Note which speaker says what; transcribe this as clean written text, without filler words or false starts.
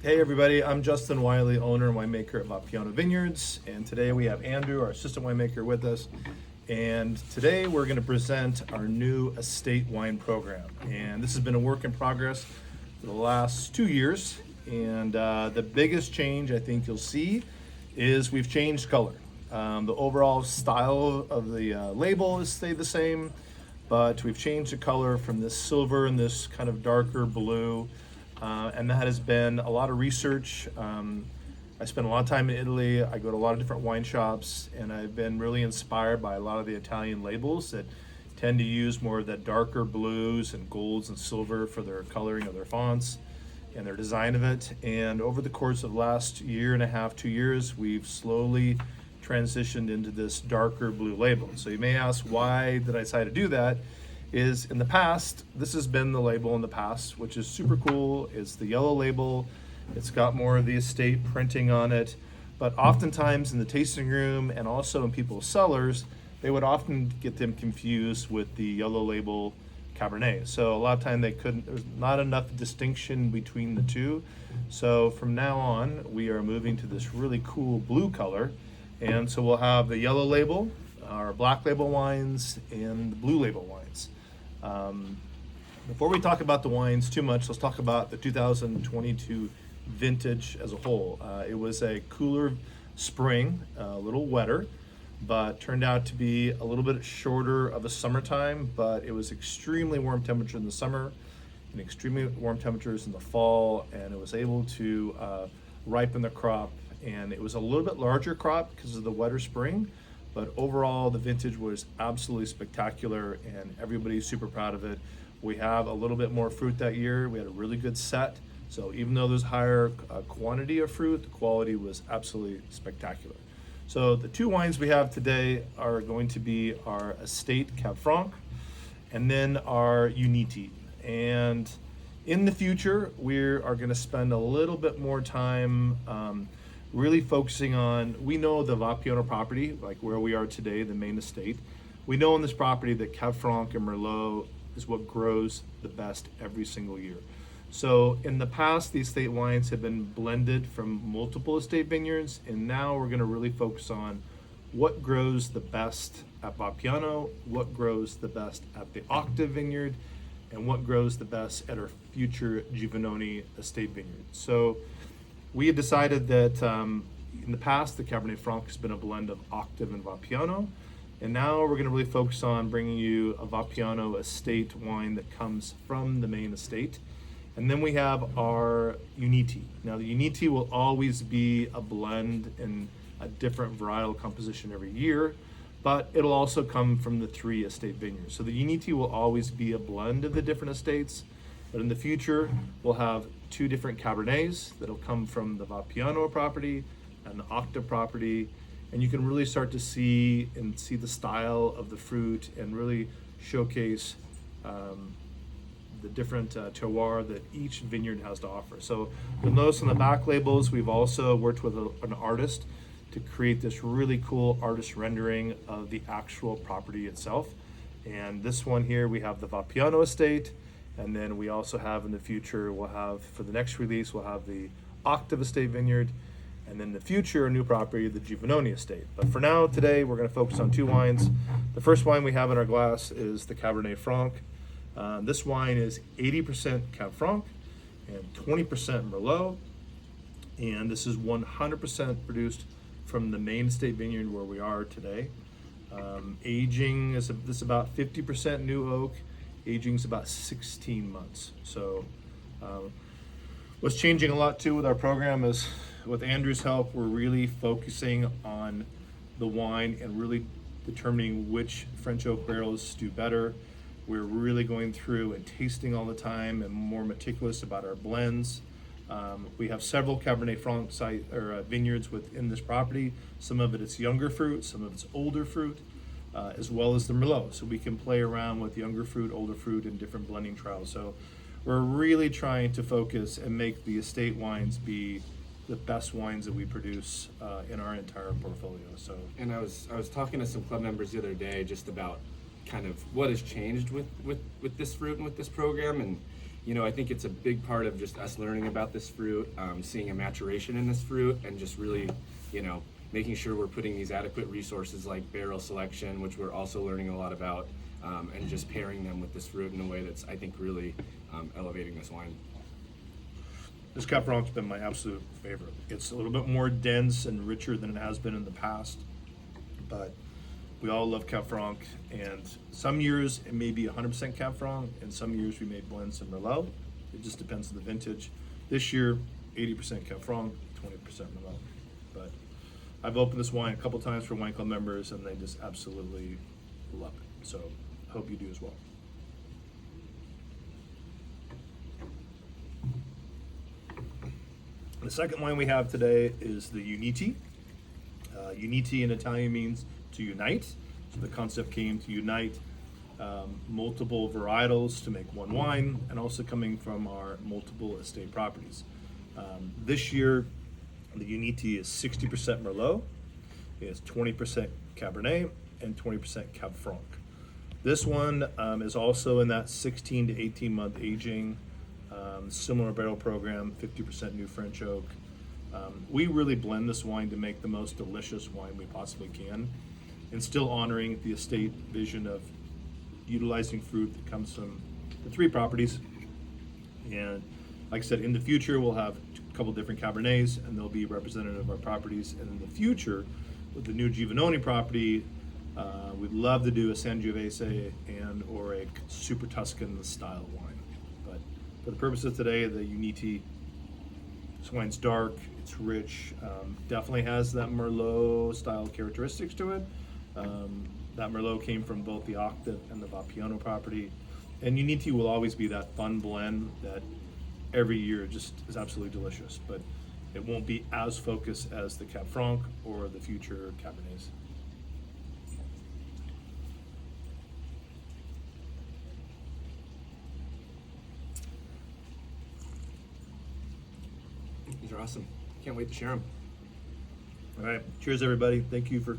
Speaker 1: Hey everybody, I'm Justin Wiley, owner and winemaker at Va Piano Vineyards, and today we have Andrew, our assistant winemaker, with us. And today we're going to present our new estate wine program. And this has been a work in progress for the last 2 years. And the biggest change I think you'll see is we've changed color. The overall style of the label has stayed the same, but we've changed the color from this silver and this kind of darker blue. And that has been a lot of research. I spent a lot of time in Italy. I go to a lot of different wine shops, and I've been really inspired by a lot of the Italian labels that tend to use more of that darker blues and golds and silver for their coloring of their fonts and their design of it. And over the course of the last year and a half, 2 years, we've slowly transitioned into this darker blue label. So you may ask, why did I decide to do that? Is in the past, this has been the label in the past, which is super cool. It's the yellow label. It's got more of the estate printing on it. But oftentimes in the tasting room and also in people's cellars, they would often get them confused with the yellow label Cabernet. So a lot of time there's not enough distinction between the two. So from now on, we are moving to this really cool blue color. And so we'll have the yellow label, our black label wines, and the blue label wines. Before we talk about the wines too much, let's talk about the 2022 vintage as a whole. It was a cooler spring, a little wetter, but turned out to be a little bit shorter of a summertime, but it was extremely warm temperature in the summer and extremely warm temperatures in the fall, and it was able to ripen the crop. And it was a little bit larger crop because of the wetter spring, but overall the vintage was absolutely spectacular and everybody's super proud of it. We have a little bit more fruit that year. We had a really good set. So even though there's higher quantity of fruit, the quality was absolutely spectacular. So the two wines we have today are going to be our Estate Cab Franc and then our Uniti. And in the future, we are going to spend a little bit more time really focusing on, we know the Va Piano property, like where we are today, the main estate. We know on this property that Cab Franc and Merlot is what grows the best every single year. So in the past, the estate wines have been blended from multiple estate vineyards, and now we're gonna really focus on what grows the best at Va Piano, what grows the best at the Octave Vineyard, and what grows the best at our future Giovannone estate vineyard. So we had decided that in the past, the Cabernet Franc has been a blend of Octave and Va Piano. And now we're gonna really focus on bringing you a Va Piano estate wine that comes from the main estate. And then we have our Uniti. Now the Uniti will always be a blend in a different varietal composition every year, but it'll also come from the 3 estate vineyards. So the Uniti will always be a blend of the different estates. But in the future, we'll have 2 different Cabernets that'll come from the Va Piano property and the Octave property. And you can really start to see the style of the fruit and really showcase the different terroir that each vineyard has to offer. So you'll notice on the back labels, we've also worked with an artist to create this really cool artist rendering of the actual property itself. And this one here, we have the Va Piano estate. And then we also have in the future, we'll have, for the next release, we'll have the Octave Estate Vineyard, and then the future new property, the Giovannone Estate. But for now, today, we're gonna focus on 2 wines. The first wine we have in our glass is the Cabernet Franc. This wine is 80% Cab Franc and 20% Merlot. And this is 100% produced from the main estate vineyard where we are today. Aging is this about 50% new oak. Aging is about 16 months. So what's changing a lot too with our program is, with Andrew's help, we're really focusing on the wine and really determining which French oak barrels do better. We're really going through and tasting all the time and more meticulous about our blends. We have several Cabernet Franc vineyards within this property. Some of it is younger fruit, some of it's older fruit. As well as the Merlot. So we can play around with younger fruit, older fruit, and different blending trials. So we're really trying to focus and make the estate wines be the best wines that we produce in our entire portfolio. So,
Speaker 2: and I was talking to some club members the other day just about kind of what has changed with this fruit and with this program, and I think it's a big part of just us learning about this fruit, seeing a maturation in this fruit, and just really, making sure we're putting these adequate resources like barrel selection, which we're also learning a lot about, and just pairing them with this fruit in a way that's, I think, really elevating this wine.
Speaker 1: This Cab Franc's been my absolute favorite. It's a little bit more dense and richer than it has been in the past, but we all love Cab Franc, and some years it may be 100% Cab Franc, and some years we may blend some Merlot. It just depends on the vintage. This year, 80% Cab Franc, 20% Merlot. But I've opened this wine a couple times for wine club members, and they just absolutely love it. So I hope you do as well. The second wine we have today is the Uniti. Uniti in Italian means to unite. So the concept came to unite multiple varietals to make one wine, and also coming from our multiple estate properties. This year, the Uniti is 60% Merlot, it is 20% Cabernet, and 20% Cab Franc. This one is also in that 16 to 18 month aging, similar barrel program, 50% new French oak. We really blend this wine to make the most delicious wine we possibly can, and still honoring the estate vision of utilizing fruit that comes from the three properties. And like I said, in the future we'll have a couple different Cabernets, and they'll be representative of our properties. And in the future, with the new Giovannone property, we'd love to do a Sangiovese and or a Super Tuscan style wine. But for the purposes of today, the Uniti, this wine's dark, it's rich, definitely has that Merlot style characteristics to it. That Merlot came from both the Octave and the Va Piano property. And Uniti will always be that fun blend that every year just is absolutely delicious, but it won't be as focused as the Cab Franc or the future Cabernets.
Speaker 2: These are awesome. Can't wait to share them.
Speaker 1: All right, cheers everybody. Thank you for